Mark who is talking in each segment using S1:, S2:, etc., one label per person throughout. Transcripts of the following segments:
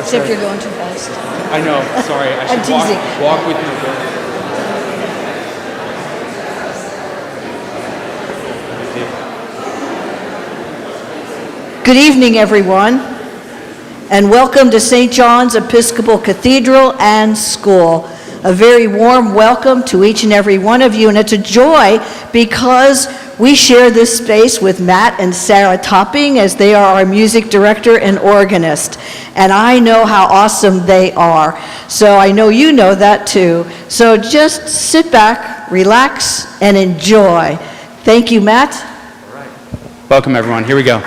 S1: Except you're going too fast.
S2: I know, sorry. I
S1: I'm
S2: should
S1: teasing.
S2: walk with my book.
S1: Good evening, everyone, and welcome to St. John's Episcopal Cathedral and School. A very warm welcome to each and every one of you, and it's a joy because we share this space with Matt and Sarah Topping, as they are our music director and organist, and I know how awesome they are, so I know you know that too. So just sit back, relax, and enjoy. Thank you, Matt.
S2: All right. Welcome, everyone. Here we go.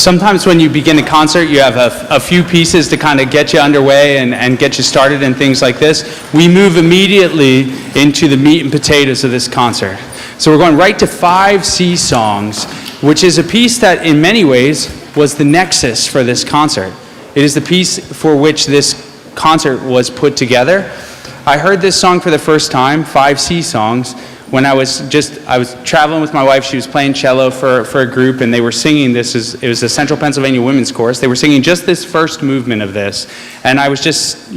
S2: Sometimes when you begin a concert, you have a few pieces to kind of get you underway and get you started and things like this. We move immediately into the meat and potatoes of this concert. So we're going right to 5 C songs, which is a piece that in many ways was the nexus for this concert. It is the piece for which this concert was put together. I heard this song for the first time, 5C songs, when I was traveling with my wife. She was playing cello for a group, and they were singing this. It was the Central Pennsylvania Women's Chorus. They were singing just this first movement of this, and I was just,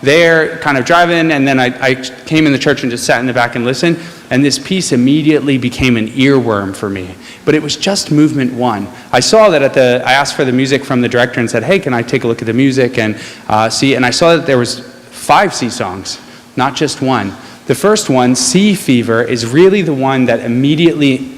S2: there kind of driving, and then I came in the church and just sat in the back and listened, and this piece immediately became an earworm for me. But it was just movement one. I saw that I asked for the music from the director and said, hey, can I take a look at the music and see? And I saw that there was 5 C songs, not just one. The first one, Sea Fever, is really the one that immediately,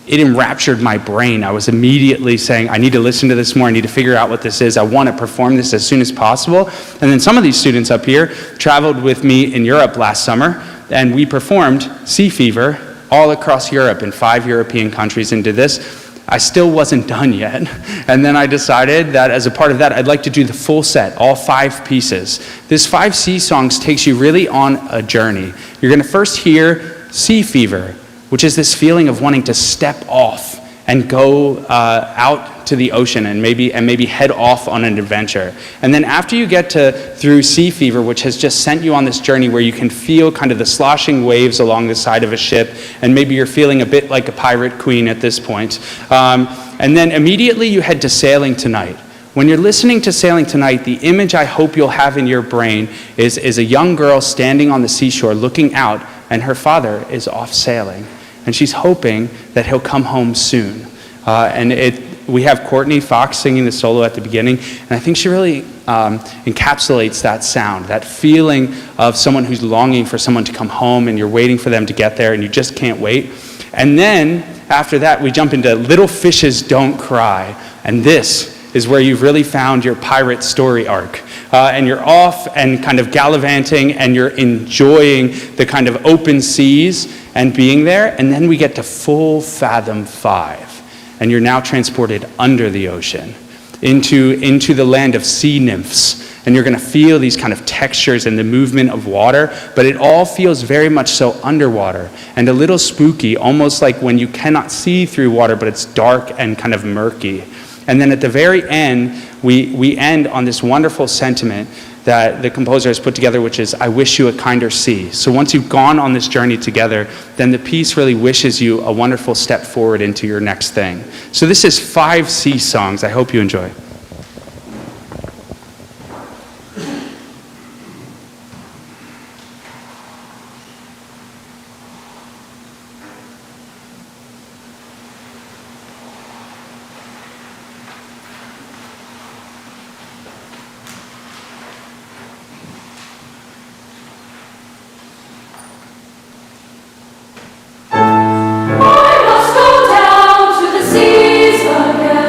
S2: it enraptured my brain. I was immediately saying, I need to listen to this more, I need to figure out what this is, I want to perform this as soon as possible. And then some of these students up here traveled with me in Europe last summer, and we performed Sea Fever all across Europe in 5 European countries and did this. I still wasn't done yet. And then I decided that as a part of that, I'd like to do the full set, all 5 pieces. This 5C songs takes you really on a journey. You're going to first hear Sea Fever, which is this feeling of wanting to step off and go out to the ocean and maybe head off on an adventure. And then after you get through Sea Fever, which has just sent you on this journey where you can feel kind of the sloshing waves along the side of a ship, and maybe you're feeling a bit like a pirate queen at this point. And then immediately you head to Sailing Tonight. When you're listening to Sailing Tonight, the image I hope you'll have in your brain is a young girl standing on the seashore looking out, and her father is off sailing. And she's hoping that he'll come home soon. We have Courtney Fox singing the solo at the beginning, and I think she really encapsulates that sound, that feeling of someone who's longing for someone to come home, and you're waiting for them to get there, and you just can't wait. And then, after that, we jump into Little Fishes Don't Cry, and this is where you've really found your pirate story arc. And you're off and kind of gallivanting, and you're enjoying the kind of open seas and being there. And then we get to Full Fathom 5, and you're now transported under the ocean into the land of sea nymphs. And you're going to feel these kind of textures and the movement of water, but it all feels very much so underwater and a little spooky, almost like when you cannot see through water, but it's dark and kind of murky. And then at the very end, we end on this wonderful sentiment that the composer has put together, which is, I wish you a kinder sea. So once you've gone on this journey together, then the piece really wishes you a wonderful step forward into your next thing. So this is 5C songs. I hope you enjoy.
S3: I must go down to the seas again.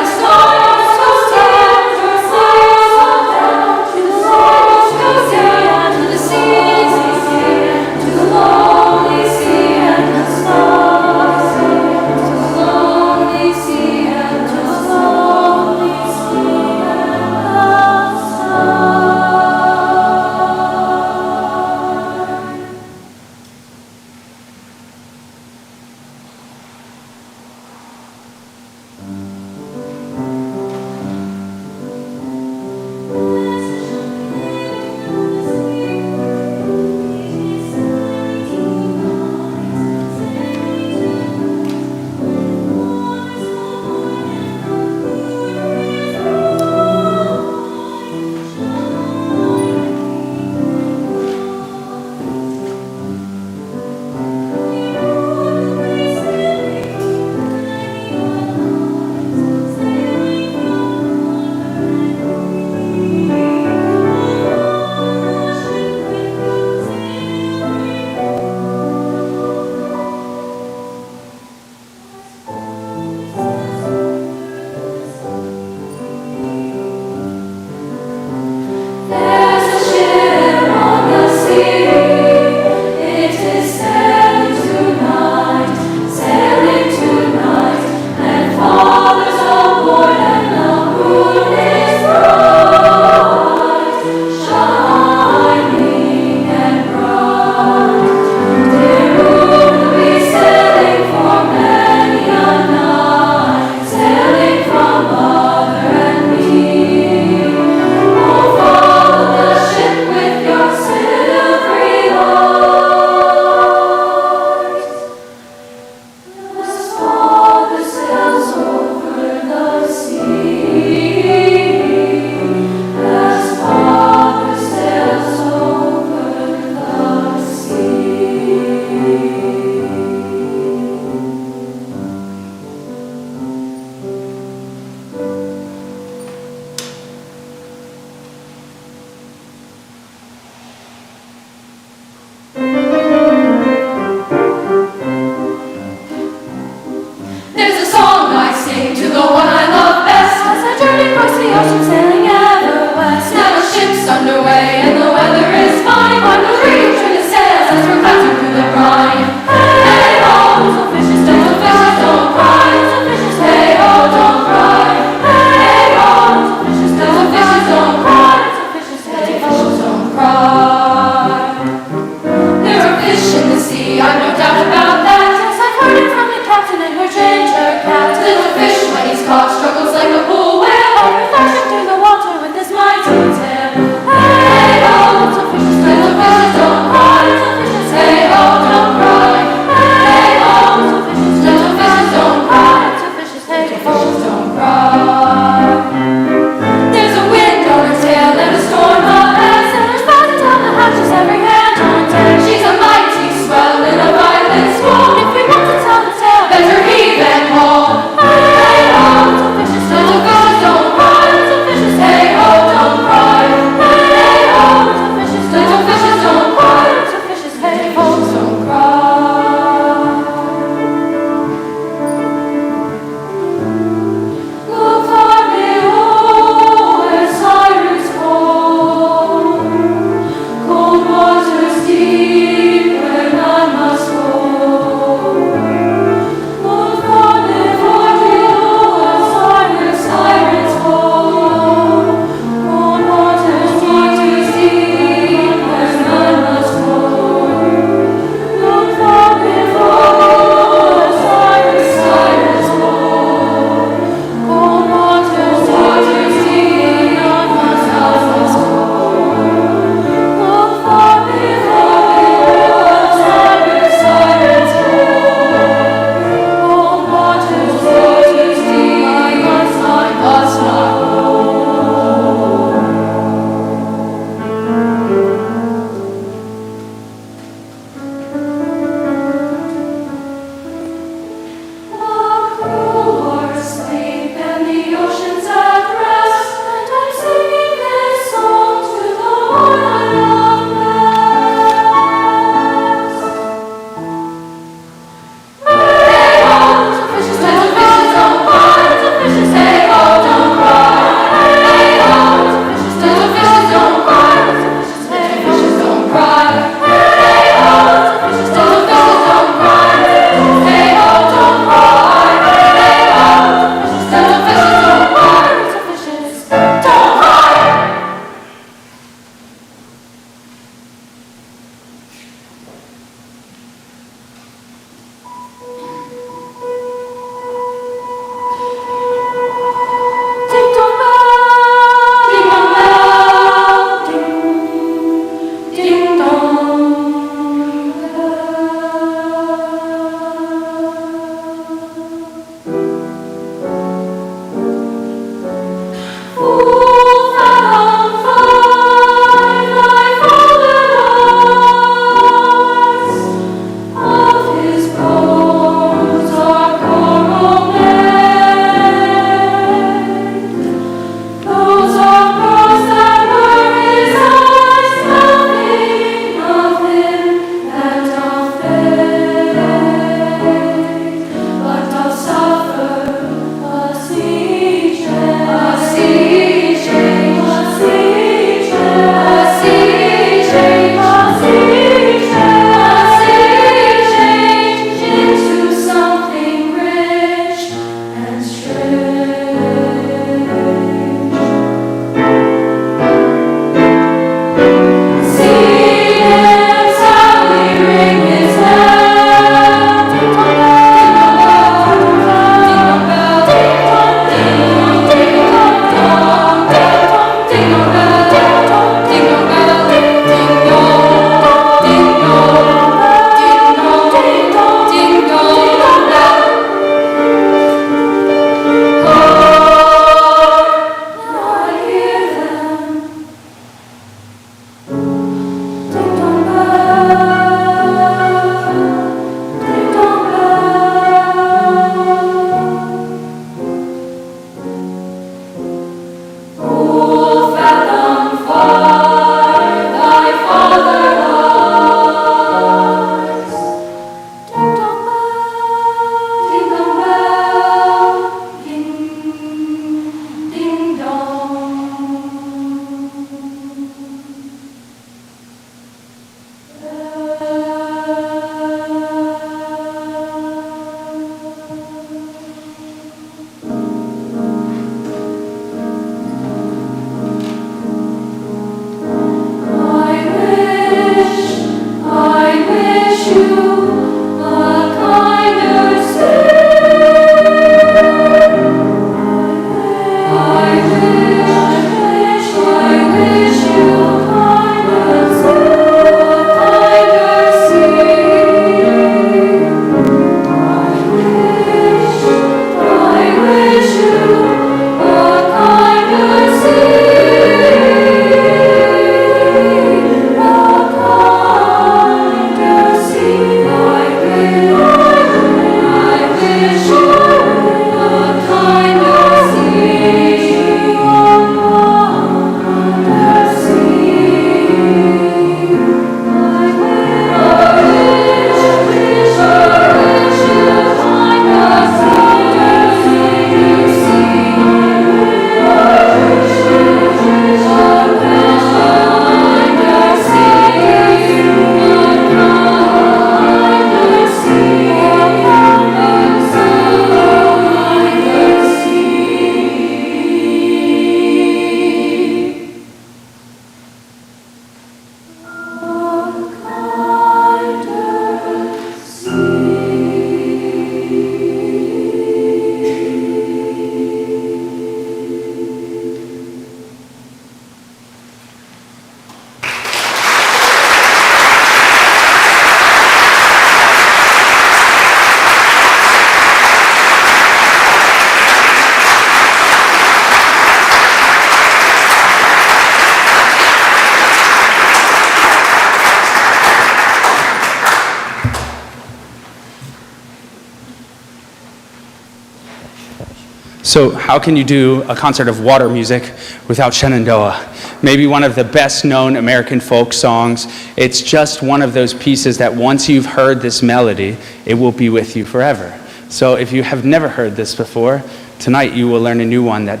S2: So how can you do a concert of water music without Shenandoah? Maybe one of the best known American folk songs. It's just one of those pieces that once you've heard this melody, it will be with you forever. So if you have never heard this before, tonight you will learn a new one that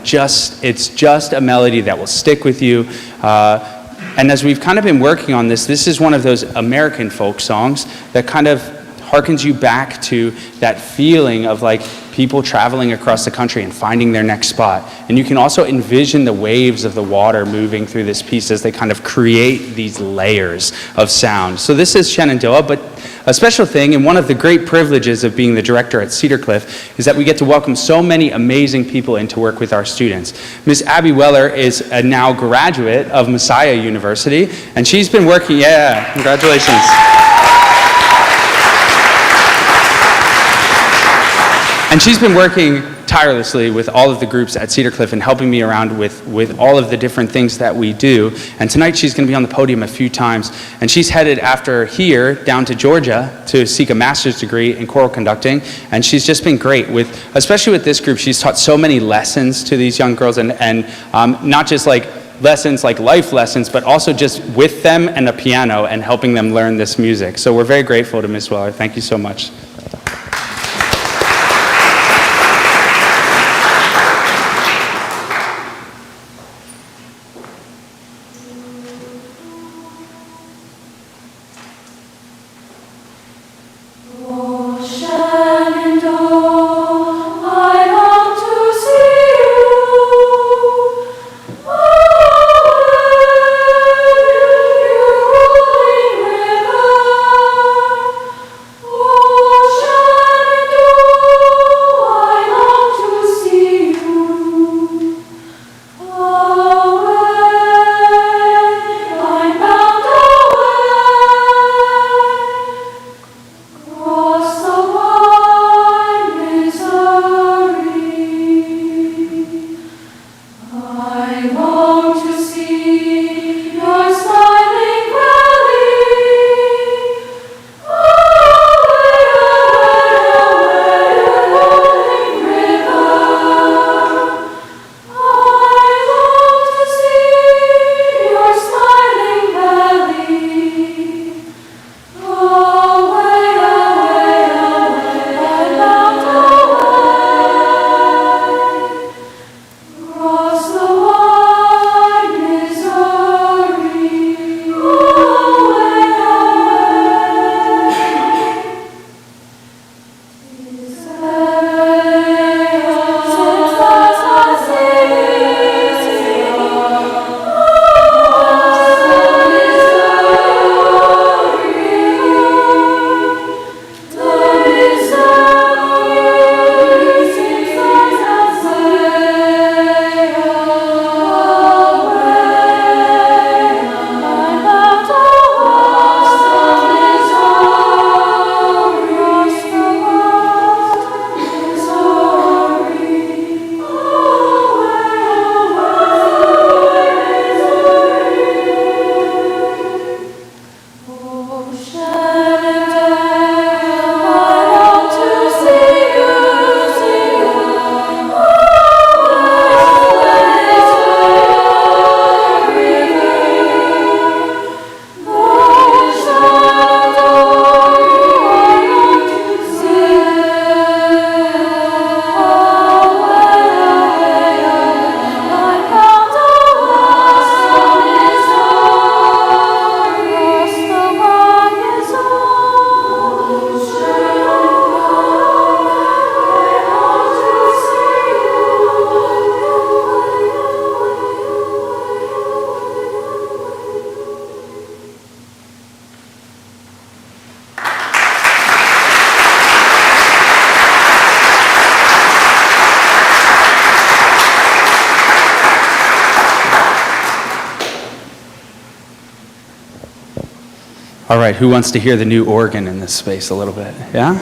S2: it's just a melody that will stick with you. And as we've kind of been working on this is one of those American folk songs that kind of harkens you back to that feeling of like people traveling across the country and finding their next spot. And you can also envision the waves of the water moving through this piece as they kind of create these layers of sound. So this is Shenandoah, but a special thing, and one of the great privileges of being the director at Cedar Cliff, is that we get to welcome so many amazing people in to work with our students. Miss Abby Weller is a now graduate of Messiah University, and she's been working, yeah, congratulations. And she's been working tirelessly with all of the groups at Cedar Cliff and helping me around with all of the different things that we do. And tonight she's going to be on the podium a few times. And she's headed after here down to Georgia to seek a master's degree in choral conducting. And she's just been great especially with this group. She's taught so many lessons to these young girls and not just like lessons, like life lessons, but also just with them and a piano and helping them learn this music. So we're very grateful to Miss Weller. Thank you so much. All right, who wants to hear the new organ in this space a little bit? Yeah?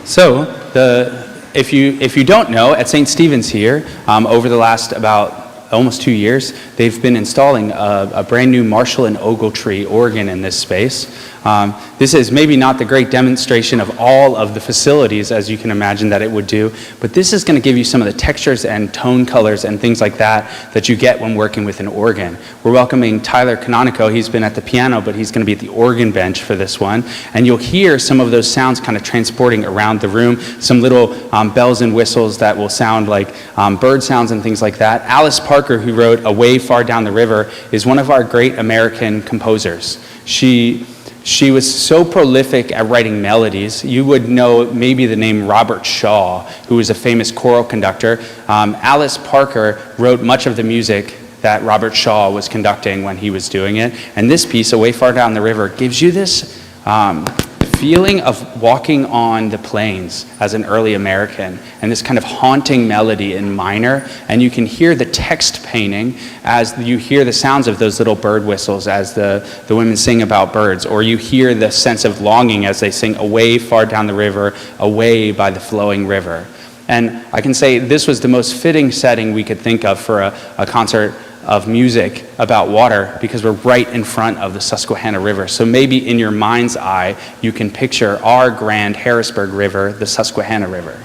S2: So, if you don't know, at St. Stephen's here, over the last about almost 2 years, they've been installing a brand new Marshall and Ogletree organ in this space. This is maybe not the great demonstration of all of the facilities, as you can imagine that it would do, but this is going to give you some of the textures and tone colors and things like that that you get when working with an organ. We're welcoming Tyler Canonico. He's been at the piano, but he's going to be at the organ bench for this one. And you'll hear some of those sounds kind of transporting around the room, some little bells and whistles that will sound like bird sounds and things like that. Alice Parker, who wrote Away Far Down the River, is one of our great American composers. She was so prolific at writing melodies. You would know maybe the name Robert Shaw, who was a famous choral conductor. Alice Parker wrote much of the music that Robert Shaw was conducting when he was doing it. And this piece, Away Far Down the River, gives you this feeling of walking on the plains as an early American, and this kind of haunting melody in minor, and you can hear the text painting as you hear the sounds of those little bird whistles as the women sing about birds, or you hear the sense of longing as they sing away far down the river, away by the flowing river. And I can say this was the most fitting setting we could think of for a concert of music about water, because we're right in front of the Susquehanna River. So maybe in your mind's eye, you can picture our grand Harrisburg River, the Susquehanna River.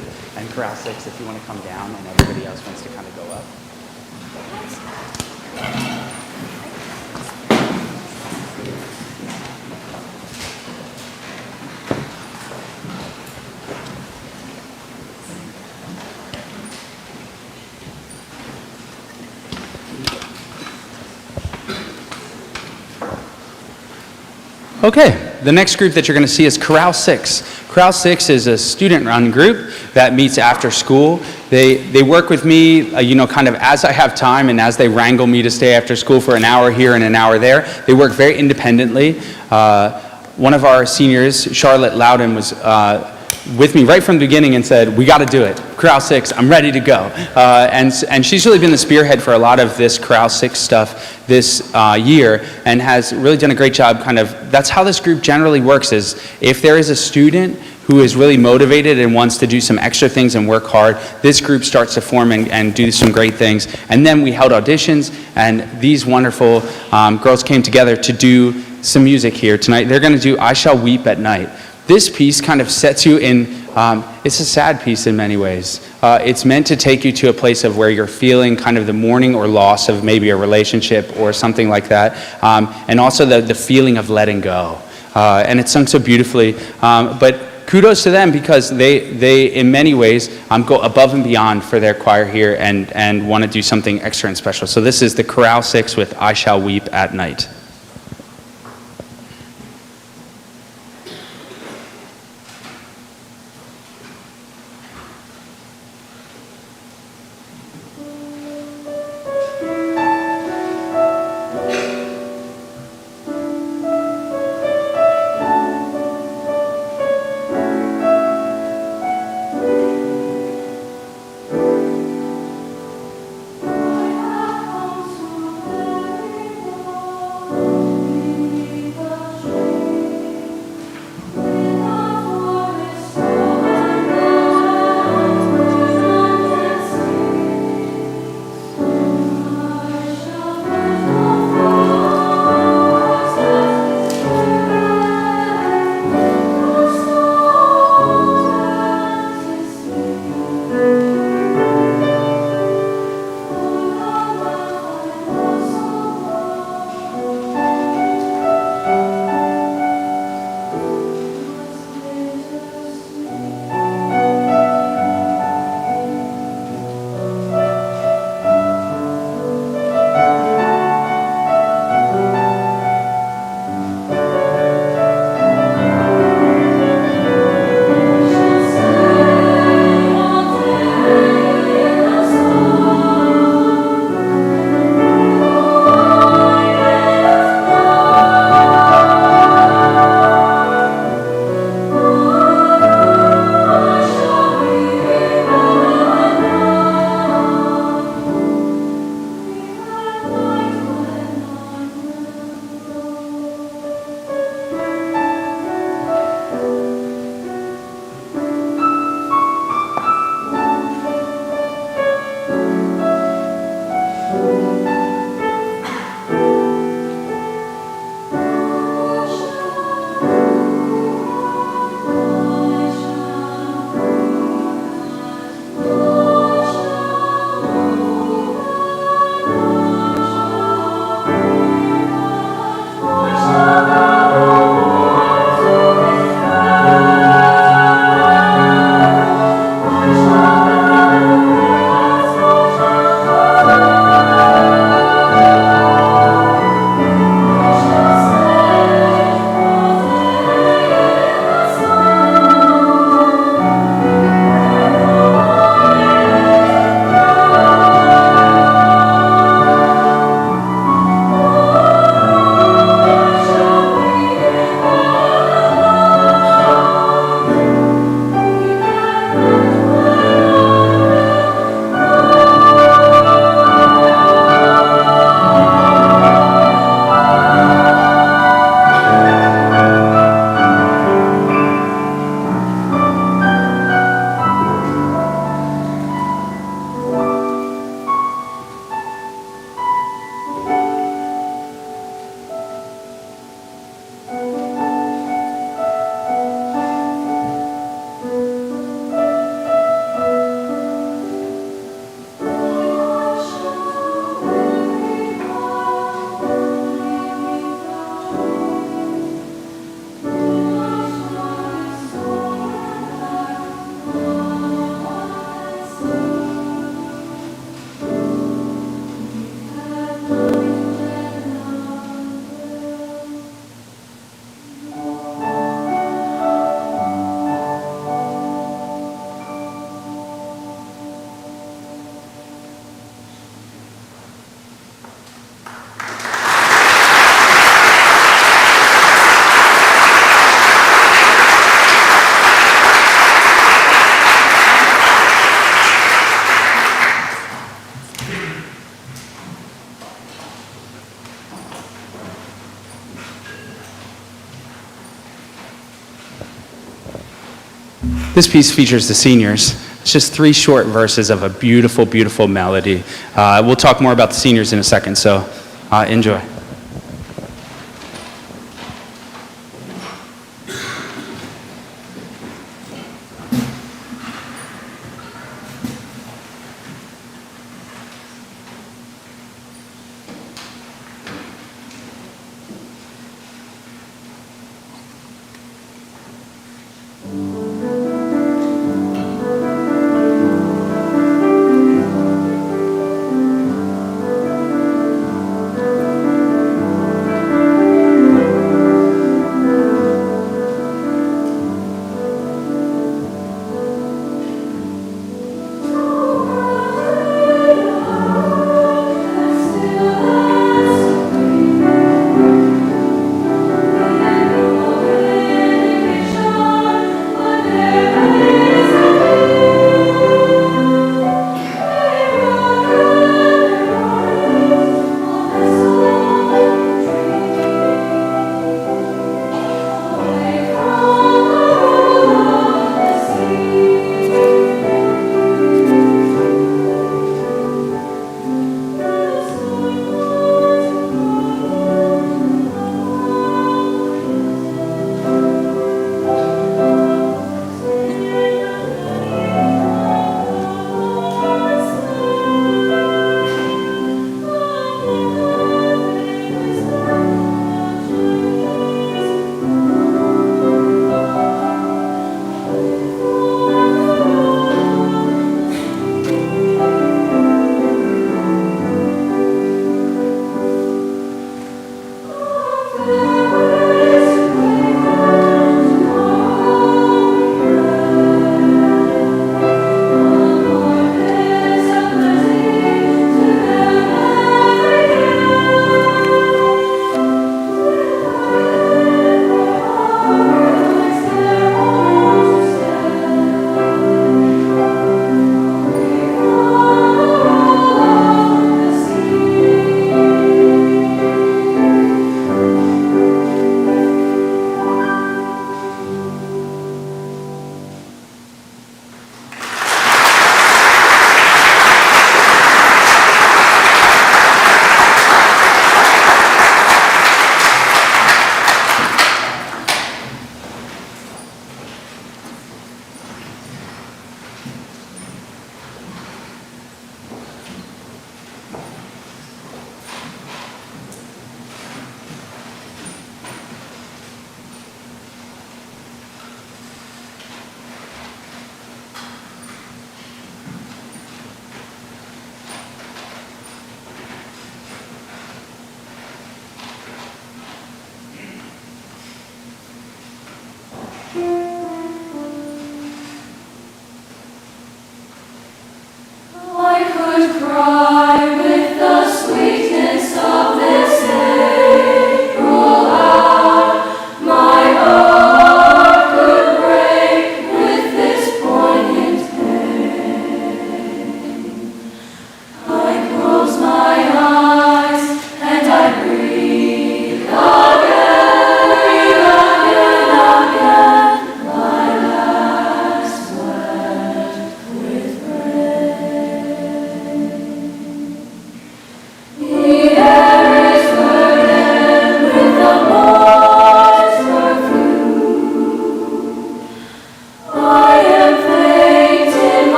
S2: good. And Chorale 6, if you want to come down, and everybody else wants to kind of go up. Okay, the next group that you're going to see is Chorale 6. Chorale 6 is a student-run group that meets after school. They work with me, kind of as I have time and as they wrangle me to stay after school for an hour here and an hour there. They work very independently. One of our seniors, Charlotte Loudon, was with me right from the beginning and said, we got to do it. Chorale 6, I'm ready to go. And she's really been the spearhead for a lot of this Chorale 6 stuff this year and has really done a great job that's how this group generally works is if there is a student who is really motivated and wants to do some extra things and work hard, this group starts to form and do some great things. And then we held auditions, and these wonderful girls came together to do some music here tonight. They're going to do I Shall Weep at Night. This piece kind of sets you in, it's a sad piece in many ways. It's meant to take you to a place of where you're feeling kind of the mourning or loss of maybe a relationship or something like that, and also the feeling of letting go. And it's sung so beautifully, but kudos to them because they in many ways, go above and beyond for their choir here and want to do something extra and special. So this is the Chorale 6 with I Shall Weep at Night. This piece features the seniors. It's just 3 short verses of a beautiful, beautiful melody. We'll talk more about the seniors in a second, so enjoy.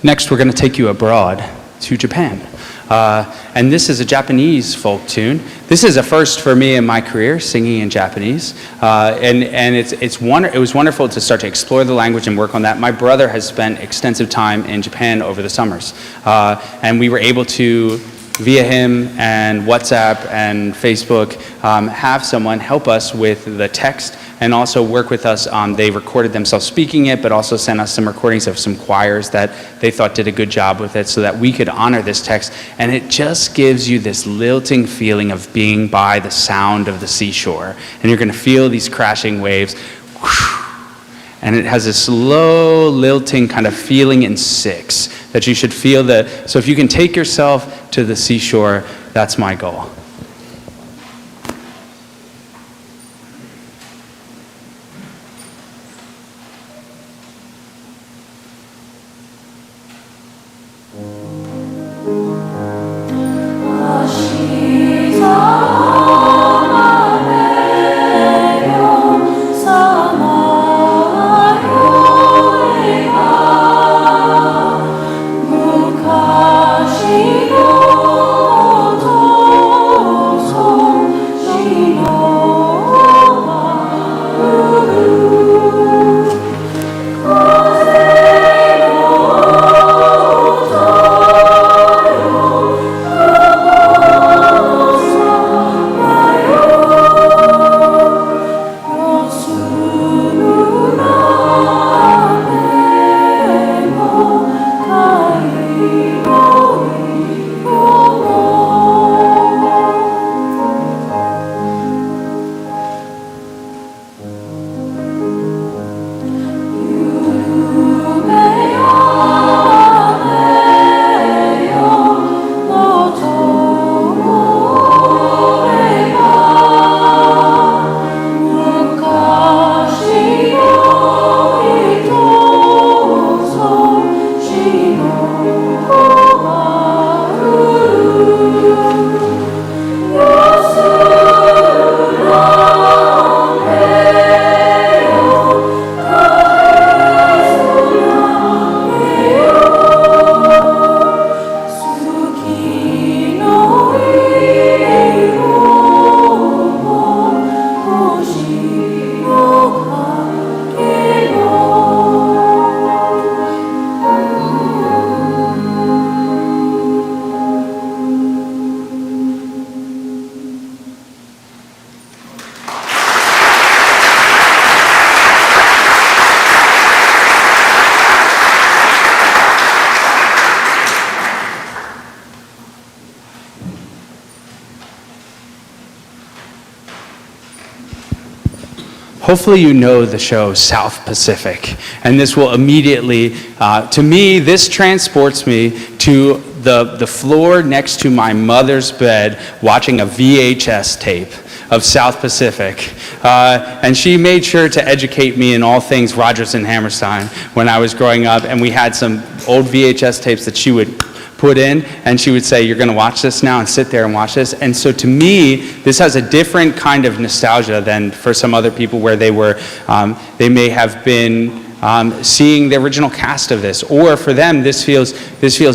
S2: Next, we're going to take you abroad to Japan. And this is a Japanese folk tune. This is a first for me in my career, singing in Japanese. And it was wonderful to start to explore the language and work on that. My brother has spent extensive time in Japan over the summers. And we were able to, via him and WhatsApp and Facebook, have someone help us with the text and also work with us. They recorded themselves speaking it, but also sent us some recordings of some choirs that they thought did a good job with it so that we could honor this text. And it just gives you this lilting feeling of being by the sound of the seashore. And you're going to feel these crashing waves. And it has this low, lilting kind of feeling in 6 that you should feel that. So if you can take yourself to the seashore, that's my goal. Hopefully you know the show South Pacific, and this will immediately, to me, this transports me to the floor next to my mother's bed watching a VHS tape of South Pacific. And she made sure to educate me in all things Rodgers and Hammerstein when I was growing up, and we had some old VHS tapes that she would put in, and she would say, "You're going to watch this now," and sit there and watch this. And so to me, this has a different kind of nostalgia than for some other people where they were, they may have been seeing the original cast of this, or for them, this feels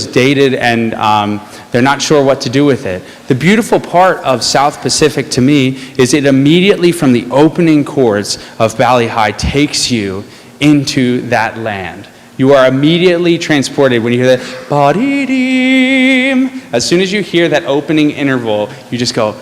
S2: dated and they're not sure what to do with it. The beautiful part of South Pacific to me is it immediately from the opening chords of Bali High takes you into that land. You are immediately transported when you hear that ba-dee-deem. As soon as you hear that opening interval, you just go,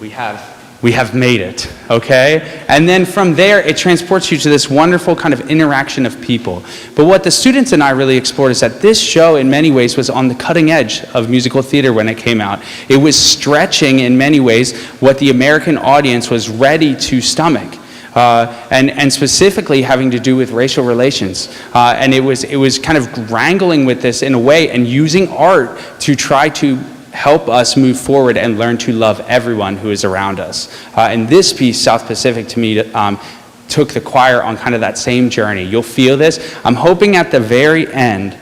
S2: we have made it, okay? And then from there, it transports you to this wonderful kind of interaction of people. But what the students and I really explored is that this show, in many ways, was on the cutting edge of musical theater when it came out. It was stretching, in many ways, what the American audience was ready to stomach. And specifically having to do with racial relations. And it was kind of wrangling with this in a way and using art to try to help us move forward and learn to love everyone who is around us. And this piece, South Pacific, to me, took the choir on kind of that same journey. You'll feel this. I'm hoping at the very end,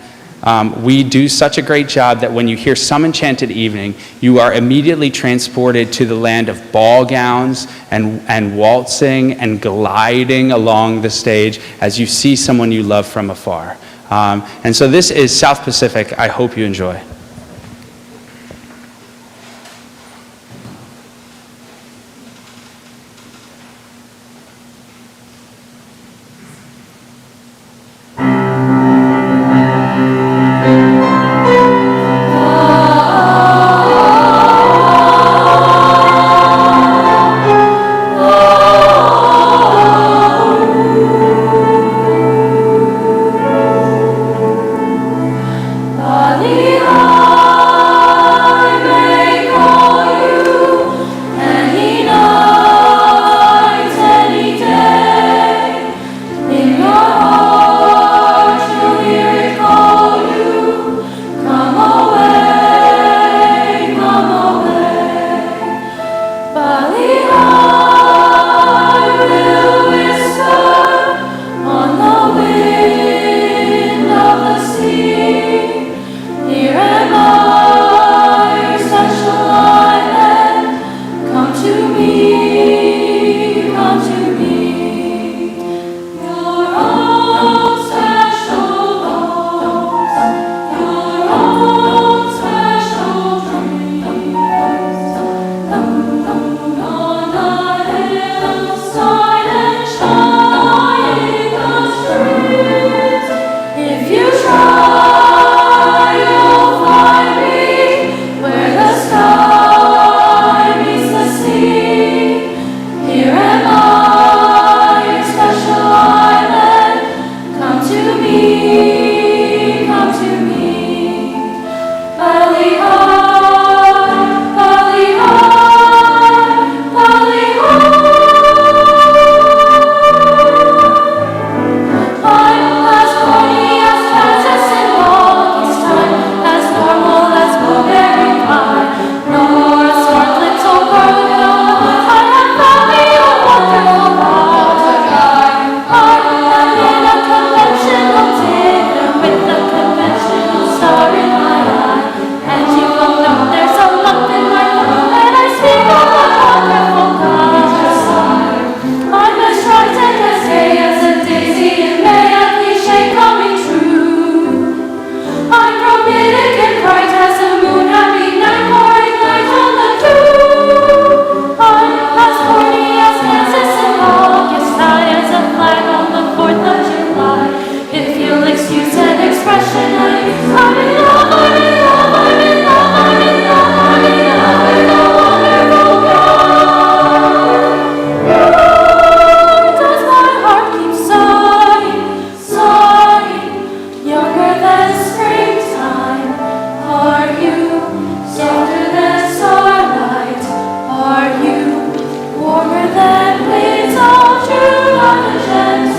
S2: we do such a great job that when you hear Some Enchanted Evening, you are immediately transported to the land of ball gowns and waltzing and gliding along the stage as you see someone you love from afar. And so this is South Pacific. I hope you enjoy.
S3: Warmer than winds of true, not a gentle.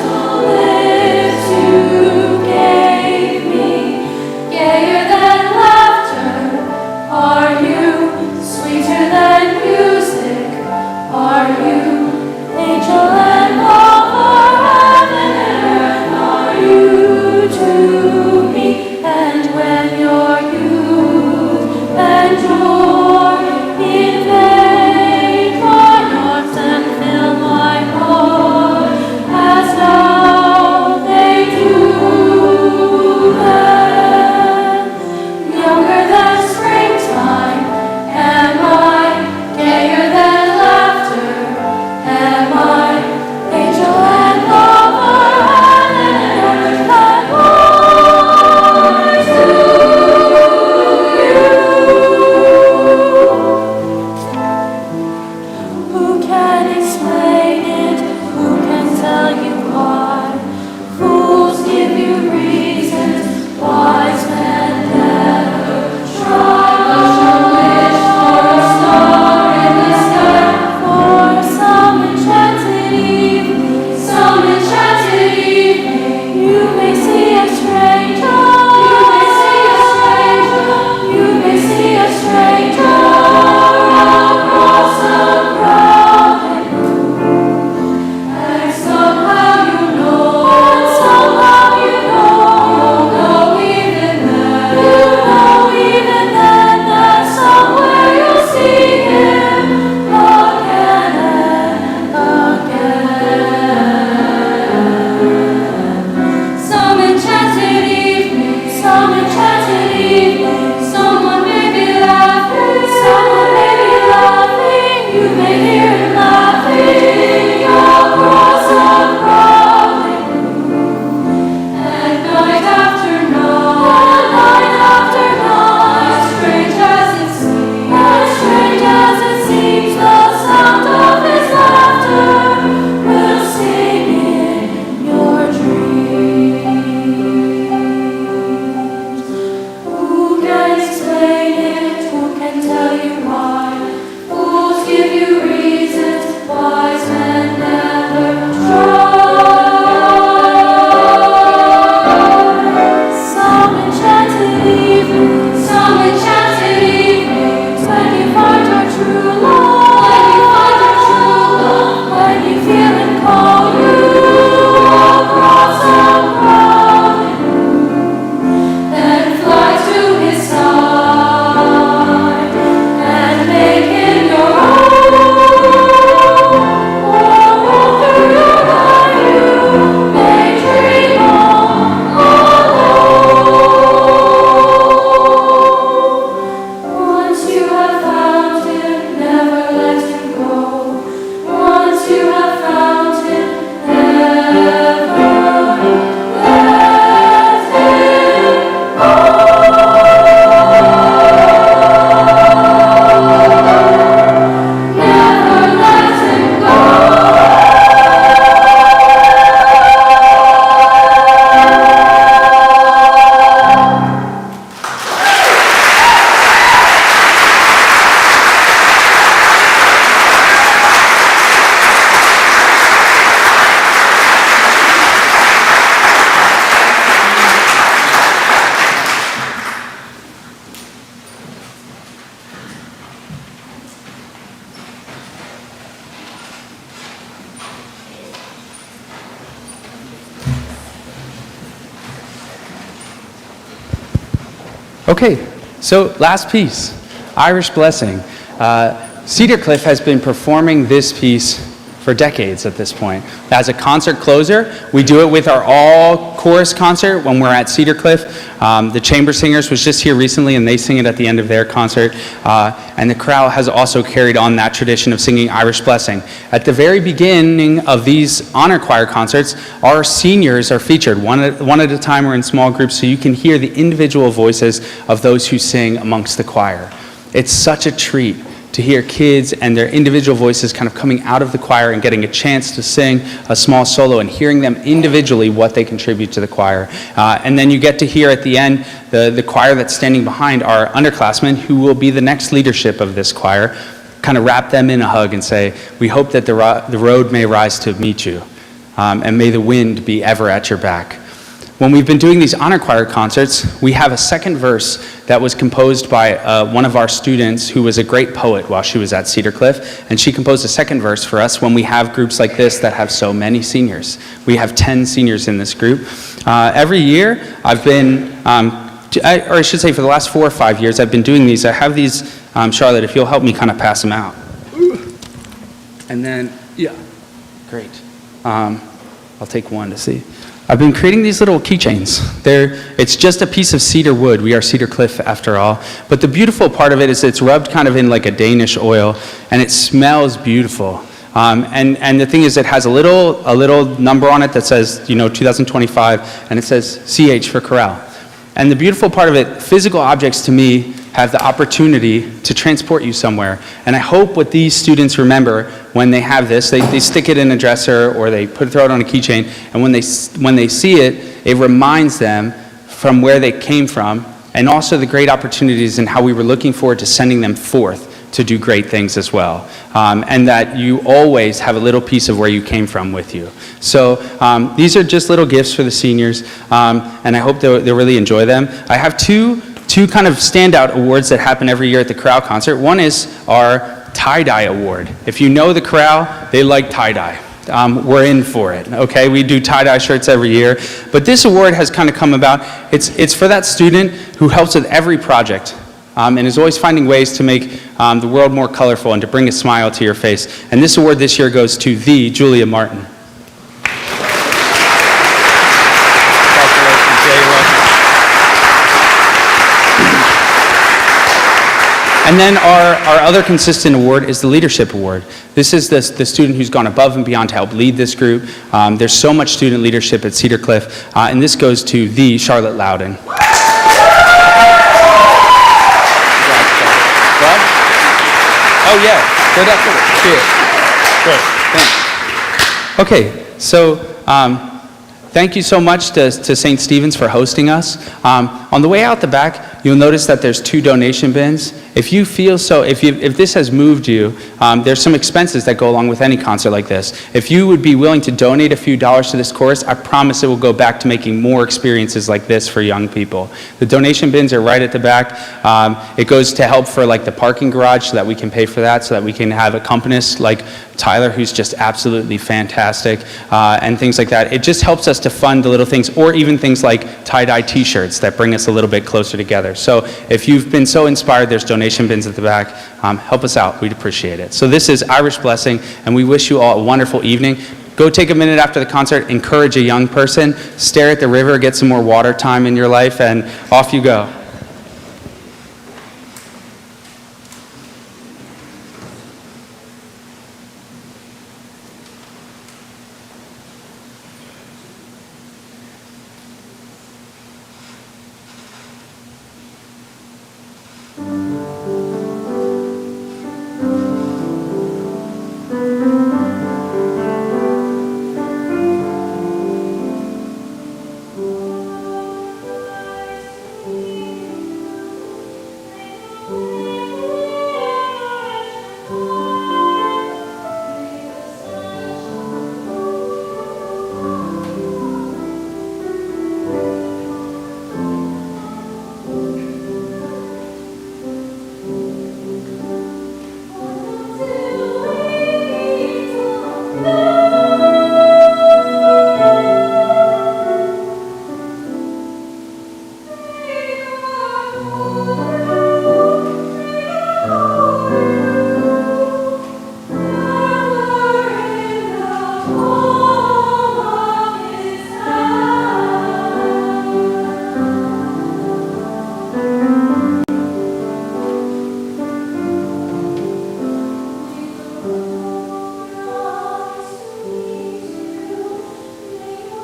S2: Okay, so last piece, Irish Blessing. Cedar Cliff has been performing this piece for decades at this point. As a concert closer, we do it with our all chorus concert when we're at Cedar Cliff. The Chamber Singers was just here recently and they sing it at the end of their concert. And the Chorale has also carried on that tradition of singing Irish Blessing. At the very beginning of these honor choir concerts, our seniors are featured one at a time or in small groups so you can hear the individual voices of those who sing amongst the choir. It's such a treat to hear kids and their individual voices kind of coming out of the choir and getting a chance to sing a small solo and hearing them individually what they contribute to the choir. And then you get to hear at the end the choir that's standing behind our underclassmen who will be the next leadership of this choir, kind of wrap them in a hug and say, we hope that the road may rise to meet you and may the wind be ever at your back. When we've been doing these honor choir concerts, we have a second verse that was composed by one of our students who was a great poet while she was at Cedar Cliff, and she composed a second verse for us when we have groups like this that have so many seniors. We have 10 seniors in this group. Every year, I've been, or I should say for the last 4 or 5 years, I've been doing these. I have these, Charlotte, if you'll help me kind of pass them out. And then, yeah, great. I'll take one to see. I've been creating these little keychains. It's just a piece of cedar wood. We are Cedar Cliff after all. But the beautiful part of it is it's rubbed kind of in like a Danish oil, and it smells beautiful. And the thing is, it has a little number on it that says, 2025, and it says CH for Chorale. And the beautiful part of it, physical objects to me have the opportunity to transport you somewhere. And I hope what these students remember when they have this, they stick it in a dresser or they throw it on a keychain, and when they see it, it reminds them from where they came from, and also the great opportunities and how we were looking forward to sending them forth to do great things as well. And that you always have a little piece of where you came from with you. So these are just little gifts for the seniors, and I hope they'll really enjoy them. I have two kind of standout awards that happen every year at the Chorale concert. One is our tie-dye award. If you know the Chorale, they like tie-dye. We're in for it, okay? We do tie-dye shirts every year. But this award has kind of come about. It's for that student who helps with every project and is always finding ways to make the world more colorful and to bring a smile to your face. And this award this year goes to the Julia Martin. And then our other consistent award is the Leadership Award. This is the student who's gone above and beyond to help lead this group. There's so much student leadership at Cedar Cliff, and this goes to the Charlotte Loudon. Oh yeah, good effort. Cheers. Good, thanks. Okay, so thank you so much to St. Stephen's for hosting us. On the way out the back, you'll notice that there's 2 donation bins. If you feel so, if this has moved you, there's some expenses that go along with any concert like this. If you would be willing to donate a few dollars to this chorus, I promise it will go back to making more experiences like this for young people. The donation bins are right at the back. It goes to help for like the parking garage so that we can pay for that, so that we can have accompanists like Tyler, who's just absolutely fantastic, and things like that. It just helps us to fund the little things, or even things like tie-dye t-shirts that bring us a little bit closer together. So if you've been so inspired, there's donation bins at the back. Help us out. We'd appreciate it. So this is Irish Blessing, and we wish you all a wonderful evening. Go take a minute after the concert, encourage a young person, stare at the river, get some more water time in your life, and off you go.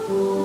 S3: Lord.